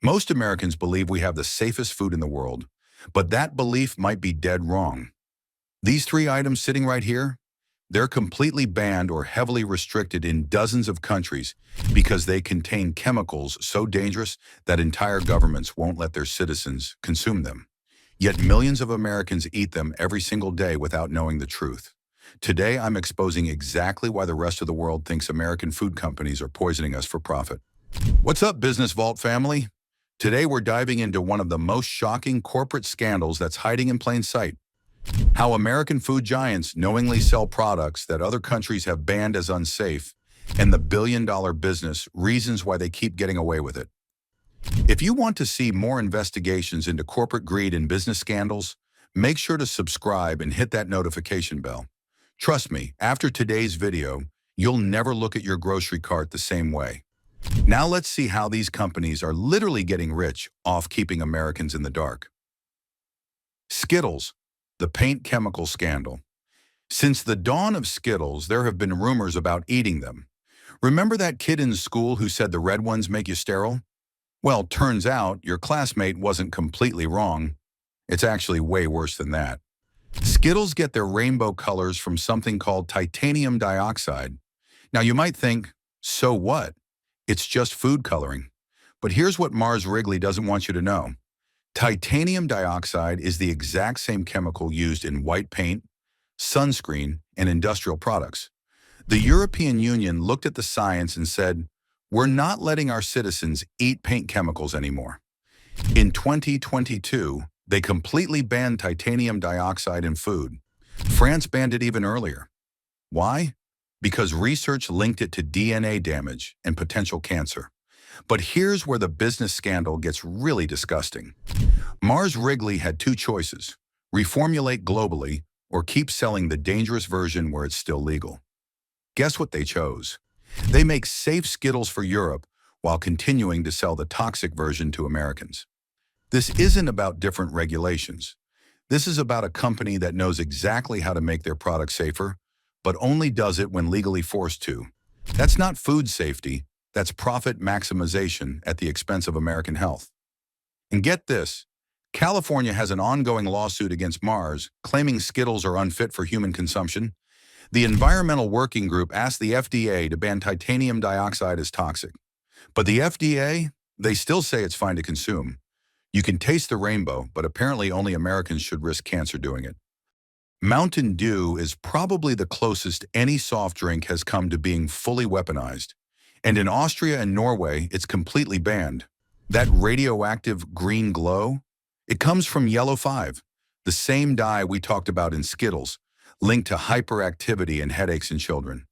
Most Americans believe we have the safest food in the world, but that belief might be dead wrong. These three items sitting right here, they're completely banned or heavily restricted in dozens of countries because they contain chemicals so dangerous that entire governments won't let their citizens consume them. Yet millions of Americans eat them every single day without knowing the truth. Today, I'm exposing exactly why the rest of the world thinks American food companies are poisoning us for profit. What's up, Business Vault family? Today, we're diving into one of the most shocking corporate scandals that's hiding in plain sight. How American food giants knowingly sell products that other countries have banned as unsafe, and the billion-dollar business reasons why they keep getting away with it. If you want to see more investigations into corporate greed and business scandals, make sure to subscribe and hit that notification bell. Trust me, after today's video, you'll never look at your grocery cart the same way. Now let's see how these companies are literally getting rich off keeping Americans in the dark. Skittles, the paint chemical scandal. Since the dawn of Skittles, there have been rumors about eating them. Remember that kid in school who said the red ones make you sterile? Well, turns out your classmate wasn't completely wrong. It's actually way worse than that. Skittles get their rainbow colors from something called titanium dioxide. Now you might think, so what? It's just food coloring. But here's what Mars Wrigley doesn't want you to know. Titanium dioxide is the exact same chemical used in white paint, sunscreen, and industrial products. The European Union looked at the science and said, we're not letting our citizens eat paint chemicals anymore. In 2022, they completely banned titanium dioxide in food. France banned it even earlier. Why? Because research linked it to DNA damage and potential cancer. But here's where the business scandal gets really disgusting. Mars Wrigley had two choices: reformulate globally or keep selling the dangerous version where it's still legal. Guess what they chose? They make safe Skittles for Europe while continuing to sell the toxic version to Americans. This isn't about different regulations. This is about a company that knows exactly how to make their product safer, but only does it when legally forced to. That's not food safety, that's profit maximization at the expense of American health. And get this, California has an ongoing lawsuit against Mars, claiming Skittles are unfit for human consumption. The Environmental Working Group asked the FDA to ban titanium dioxide as toxic. But the FDA, they still say it's fine to consume. You can taste the rainbow, but apparently only Americans should risk cancer doing it. Mountain Dew is probably the closest any soft drink has come to being fully weaponized. And in Austria and Norway, it's completely banned. That radioactive green glow, it comes from yellow 5, the same dye we talked about in Skittles, linked to hyperactivity and headaches in children.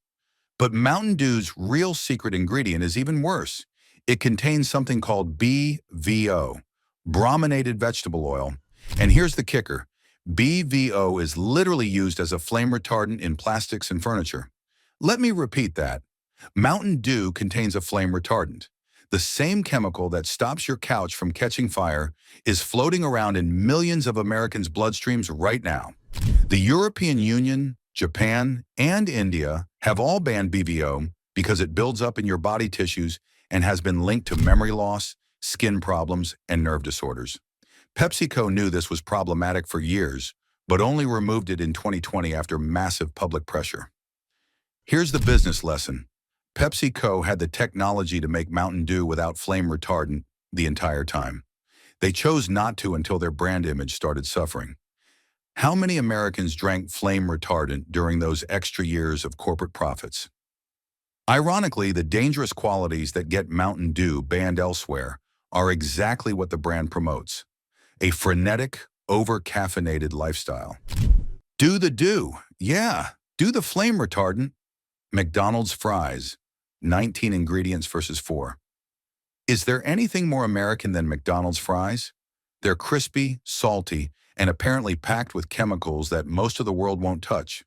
But Mountain Dew's real secret ingredient is even worse. It contains something called BVO, brominated vegetable oil. And here's the kicker. BVO is literally used as a flame retardant in plastics and furniture. Let me repeat that. Mountain Dew contains a flame retardant. The same chemical that stops your couch from catching fire is floating around in millions of Americans' bloodstreams right now. The European Union, Japan, and India have all banned BVO because it builds up in your body tissues and has been linked to memory loss, skin problems, and nerve disorders. PepsiCo knew this was problematic for years, but only removed it in 2020 after massive public pressure. Here's the business lesson. PepsiCo had the technology to make Mountain Dew without flame retardant the entire time. They chose not to until their brand image started suffering. How many Americans drank flame retardant during those extra years of corporate profits? Ironically, the dangerous qualities that get Mountain Dew banned elsewhere are exactly what the brand promotes: a frenetic, over-caffeinated lifestyle. Do the dew. Yeah, do the flame retardant. McDonald's fries, 19 ingredients versus 4. Is there anything more American than McDonald's fries? They're crispy, salty, and apparently packed with chemicals that most of the world won't touch.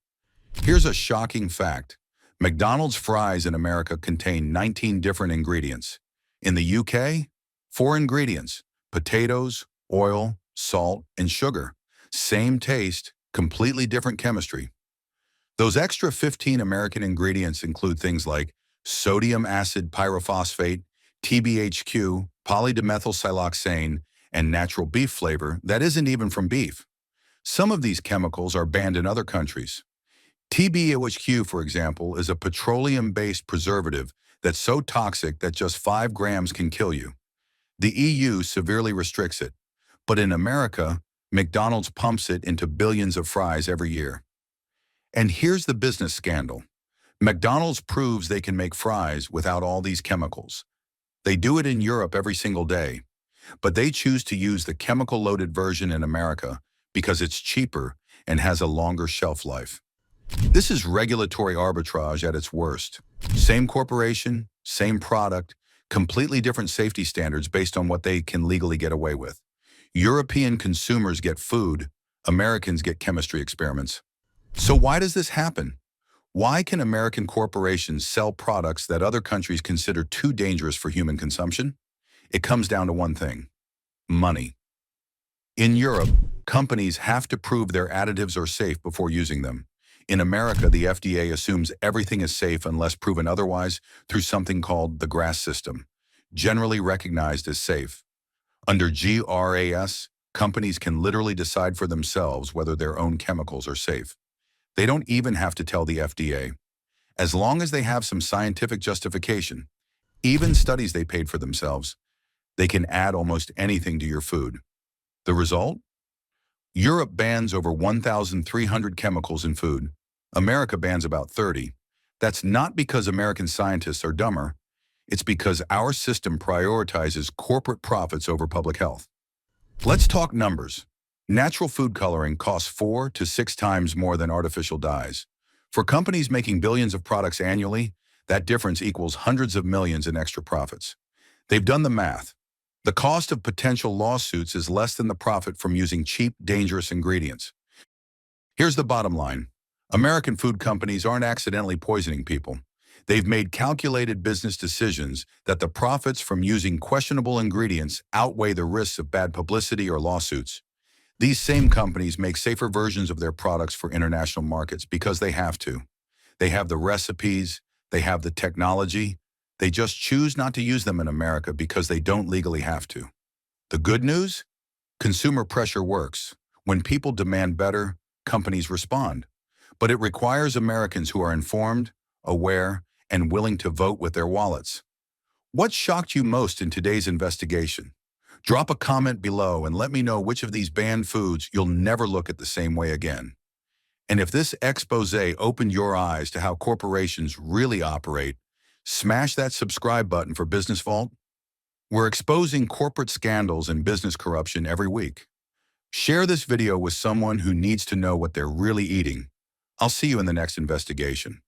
Here's a shocking fact. McDonald's fries in America contain 19 different ingredients. In the UK, 4 ingredients: potatoes, oil, salt, and sugar. Same taste, completely different chemistry. Those extra 15 American ingredients include things like sodium acid pyrophosphate, TBHQ, polydimethylsiloxane, and natural beef flavor that isn't even from beef. Some of these chemicals are banned in other countries. TBOHQ, for example, is a petroleum-based preservative that's so toxic that just 5 grams can kill you. The EU severely restricts it, but in America, McDonald's pumps it into billions of fries every year. And here's the business scandal. McDonald's proves they can make fries without all these chemicals. They do it in Europe every single day, but they choose to use the chemical-loaded version in America because it's cheaper and has a longer shelf life. This is regulatory arbitrage at its worst. Same corporation, same product, completely different safety standards based on what they can legally get away with. European consumers get food, Americans get chemistry experiments. So why does this happen? Why can American corporations sell products that other countries consider too dangerous for human consumption? It comes down to one thing: money. In Europe, companies have to prove their additives are safe before using them. In America, the FDA assumes everything is safe unless proven otherwise through something called the GRAS system, generally recognized as safe. Under GRAS, companies can literally decide for themselves whether their own chemicals are safe. They don't even have to tell the FDA. As long as they have some scientific justification, even studies they paid for themselves, they can add almost anything to your food. The result? Europe bans over 1,300 chemicals in food. America bans about 30. That's not because American scientists are dumber. It's because our system prioritizes corporate profits over public health. Let's talk numbers. Natural food coloring costs 4 to 6 times more than artificial dyes. For companies making billions of products annually, that difference equals hundreds of millions in extra profits. They've done the math. The cost of potential lawsuits is less than the profit from using cheap, dangerous ingredients. Here's the bottom line. American food companies aren't accidentally poisoning people. They've made calculated business decisions that the profits from using questionable ingredients outweigh the risks of bad publicity or lawsuits. These same companies make safer versions of their products for international markets because they have to. They have the recipes, they have the technology. They just choose not to use them in America because they don't legally have to. The good news? Consumer pressure works. When people demand better, companies respond. But it requires Americans who are informed, aware, and willing to vote with their wallets. What shocked you most in today's investigation? Drop a comment below and let me know which of these banned foods you'll never look at the same way again. And if this expose opened your eyes to how corporations really operate, smash that subscribe button for Business Vault. We're exposing corporate scandals and business corruption every week. Share this video with someone who needs to know what they're really eating. I'll see you in the next investigation.